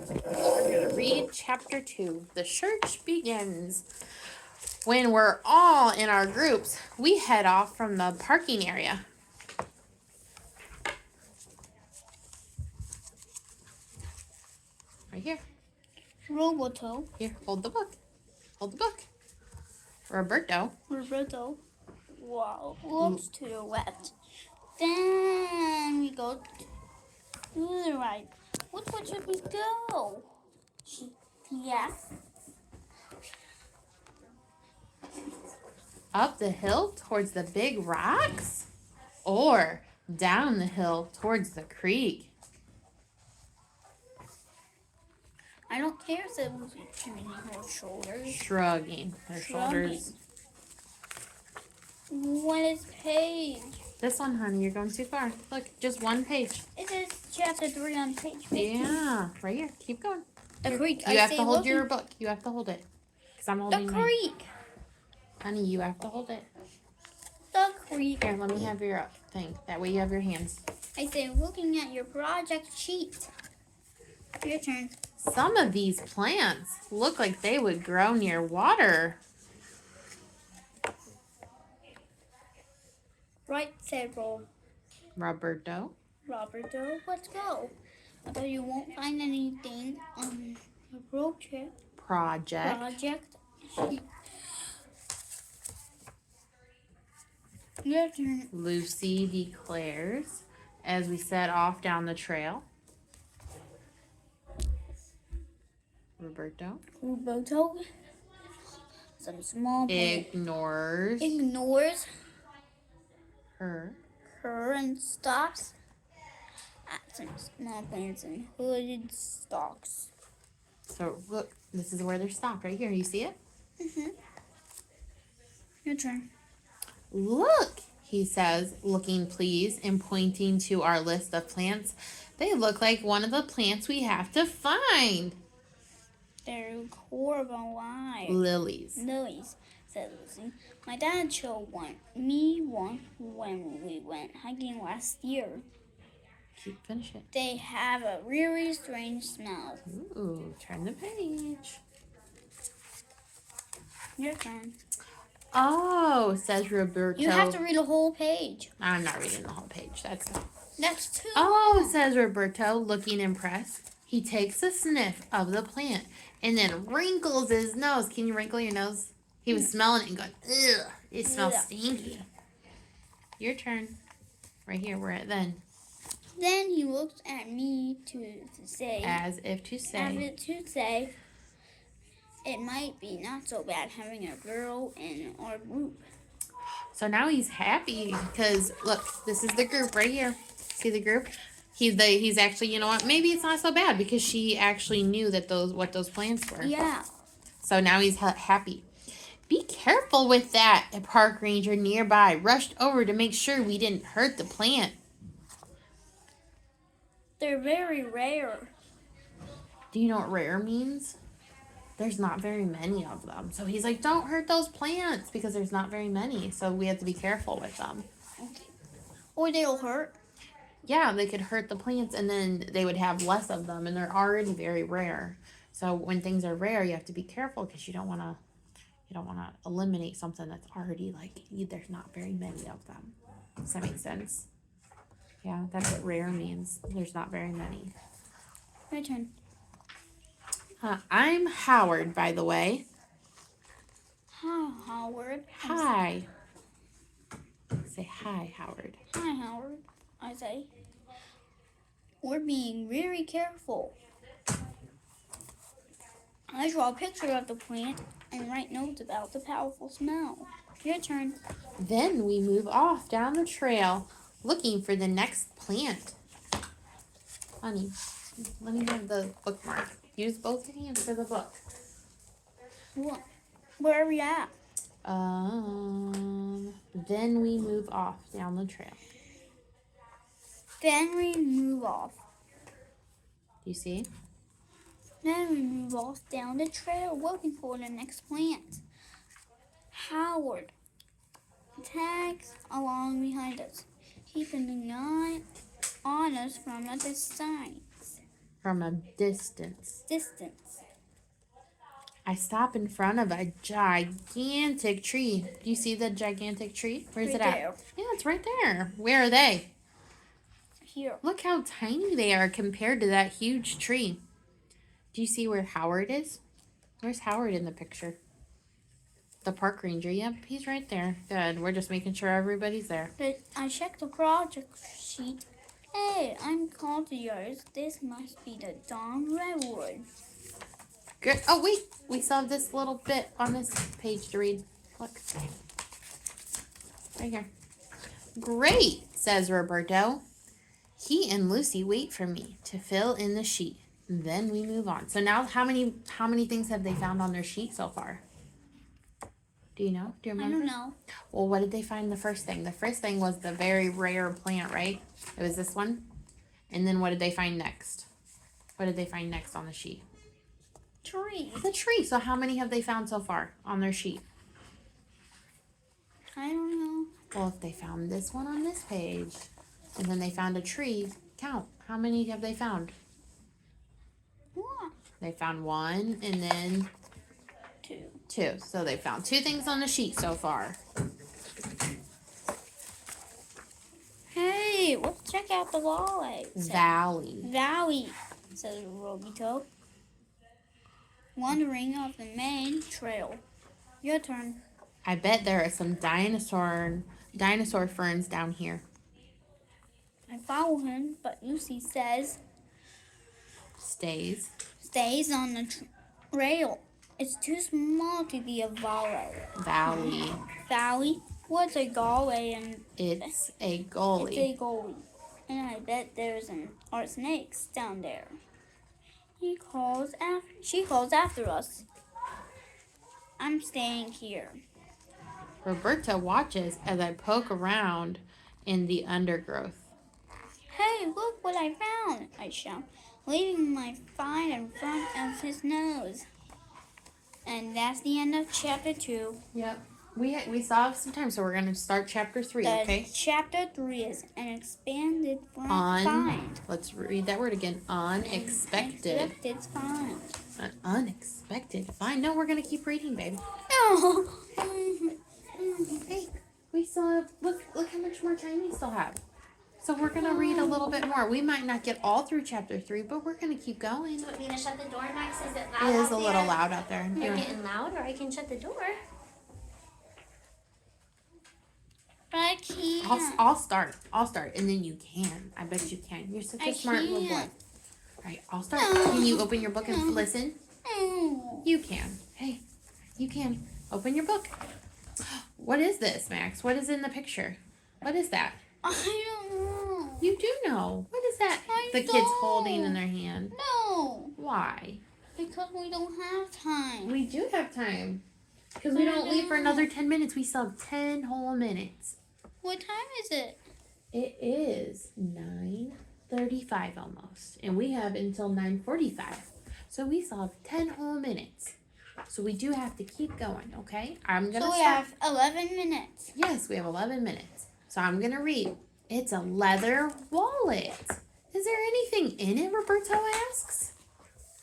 We're going to read chapter 2. The search begins. When we're all in our groups, we head off from the parking area. Right here. Roboto. Here, hold the book. Hold the book. Roberto. Wow, looks to the left. Then we go to the right. Which way should we go? Yeah. Up the hill towards the big rocks? Or down the hill towards the creek? I don't care if it was shrugging her shoulders. Shrugging her shoulders. What is page? This one, honey, you're going too far. Look, just one page. It says chapter 3 on page 15. Yeah, right here. Keep going. The creek. You have to hold your book. You have to hold it. Because I'm holding The mine. creek. Honey, you have to hold it. The creek. Here, let me have your thing. That way you have your hands. I say, looking at your project sheet. Your turn. Some of these plants look like they would grow near water. Right, said Roberto. Roberto. Let's go. Although you won't find anything on the road trip Project. sheet. Your turn. Lucy declares as we set off down the trail. Roberto. Some small plants. Ignores her. And stops at some small plants and hooded stalks. So look, this is where they're stopped right here. You see it? Mm-hmm. Your turn. Look, he says, looking pleased and pointing to our list of plants. They look like one of the plants we have to find. They're horrible lives. Lilies, said Lucy. My dad showed me one when we went hiking last year. Finish it. They have a really strange smell. Ooh, turn the page. Your turn. Oh, says Roberto. You have to read a whole page. I'm not reading the whole page. That's too Oh, says Roberto, looking impressed. He takes a sniff of the plant and then wrinkles his nose. Can you wrinkle your nose? He was smelling it and going, ugh, it smells stinky. Your turn. Right here, we're at then. Then he looks at me to say, As if to say, it might be not so bad having a girl in our group. So now he's happy because, look, this is the group right here. See the group? He's actually, you know what? Maybe it's not so bad because she actually knew that what those plants were. Yeah. So now he's happy. Be careful with that. A park ranger nearby rushed over to make sure we didn't hurt the plant. They're very rare. Do you know what rare means? There's not very many of them. So he's like, don't hurt those plants because there's not very many. So we have to be careful with them. Okay. Or they'll hurt. Yeah, they could hurt the plants and then they would have less of them and they're already very rare. So when things are rare, you have to be careful because you don't want to eliminate something that's already there's not very many of them. Does that make sense? Yeah, that's what rare means. There's not very many. My turn. I'm Howard, by the way. Hi, Howard. Hi. Say hi, Howard. Hi, Howard. I say. We're being very careful. I draw a picture of the plant and write notes about the powerful smell. Your turn. Then we move off down the trail, looking for the next plant. Honey, let me have the bookmark. Use both your hands for the book. What? Where are we at? Then we move off down the trail. Then we move off. You see? Then we move off down the trail looking for the next plant. Howard tags along behind us, keeping an eye on us from the distance. from a distance. Distance. I stop in front of a gigantic tree. Do you see the gigantic tree? Where's Right it at? there. Yeah, it's right there. Where are they? Here. Look how tiny they are compared to that huge tree. Do you see where Howard is? Where's Howard in the picture? The park ranger. Yep, he's right there. Good. We're just making sure everybody's there. But I checked the project sheet. Hey, I'm called to yours. This must be the Dawn Redwood. Good. Oh, wait. We still have this little bit on this page to read. Look. Right here. Great, says Roberto. He and Lucy wait for me to fill in the sheet. Then we move on. So now how many things have they found on their sheet so far? Do you know? Do you I remember? don't know. Well, what did they find the first thing? The first thing was the very rare plant, right? It was this one. And then what did they find next? What did they find next on the sheet? Tree. The tree. So how many have they found so far on their sheet? I don't know. Well, if they found this one on this page, and then they found a tree, count. How many have they found? What? They found one and then two. So they found 2 things on the sheet so far. Hey, let's check out the valley. Valley. Valley, says Robito. Wandering off the main trail. Your turn. I bet there are some dinosaur ferns down here. I follow him, but Lucy says Stays. on the trail. It's too small to be a valley. Valley. Valley? What's a gully? And It's a it's gully. a gully. And I bet there's are snakes down there. She calls after us. I'm staying here. Roberta watches as I poke around in the undergrowth. Hey, look what I found! I shout, leaving my find in front of his nose. And that's the end of chapter 2. Yep. We still have some time, so we're going to start chapter 3, okay? Chapter 3 is an expanded find. Let's read that word again. Unexpected. Unexpected find. An unexpected find. No, we're going to keep reading, baby. No. Hey, we still have, look how much more time we still have. So we're going to read a little bit more. We might not get all through chapter 3, but we're going to keep going. Do you want me to shut the door, Max? Is it loud It is out a there? little loud out there. You're getting loud, or I can shut the door. But I can't. I'll start, and then you can. I bet you can. You're such a smart little boy. All can't. right, I'll start. No. Can you open your book and listen? No. You can. Hey, you can. Open your book. What is this, Max? What is in the picture? What is that? I don't know. You do know. What is that I the kids don't. holding in their hand? No. Why? Because we don't have time. We do have time. Because we don't leave for another 10 minutes. We still have 10 whole minutes. What time is it? It is 9:35 almost. And we have until 9:45. So we still have 10 whole minutes. So we do have to keep going, okay? I'm going to So we start. have 11 minutes. Yes, we have 11 minutes. So I'm going to read. It's a leather wallet. Is there anything in it, Roberto asks?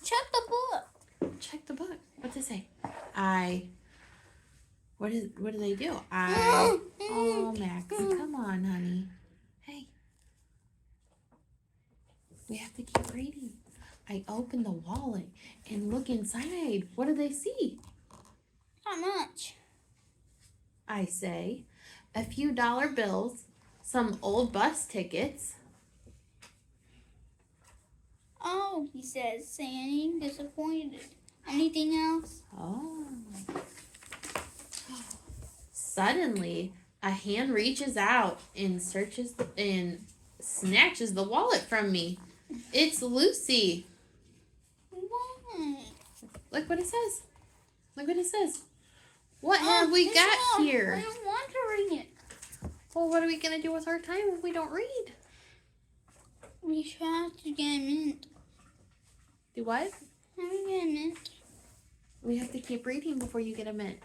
Check the book. Check the book. What's it say? What do they do? Oh, Max, come on, honey. Hey. We have to keep reading. I open the wallet and look inside. What do they see? How much? I say, a few dollar bills, some old bus tickets. Oh, he says, saying disappointed. Anything else? Oh. Suddenly, a hand reaches out and snatches the wallet from me. It's Lucy. What? Look what it says. Look what it says. What have we it's got not- here? I don't want to read it. Well, what are we going to do with our time if we don't read? We have to get a minute. Do what? Have to get a minute. We have to keep reading before you get a mint.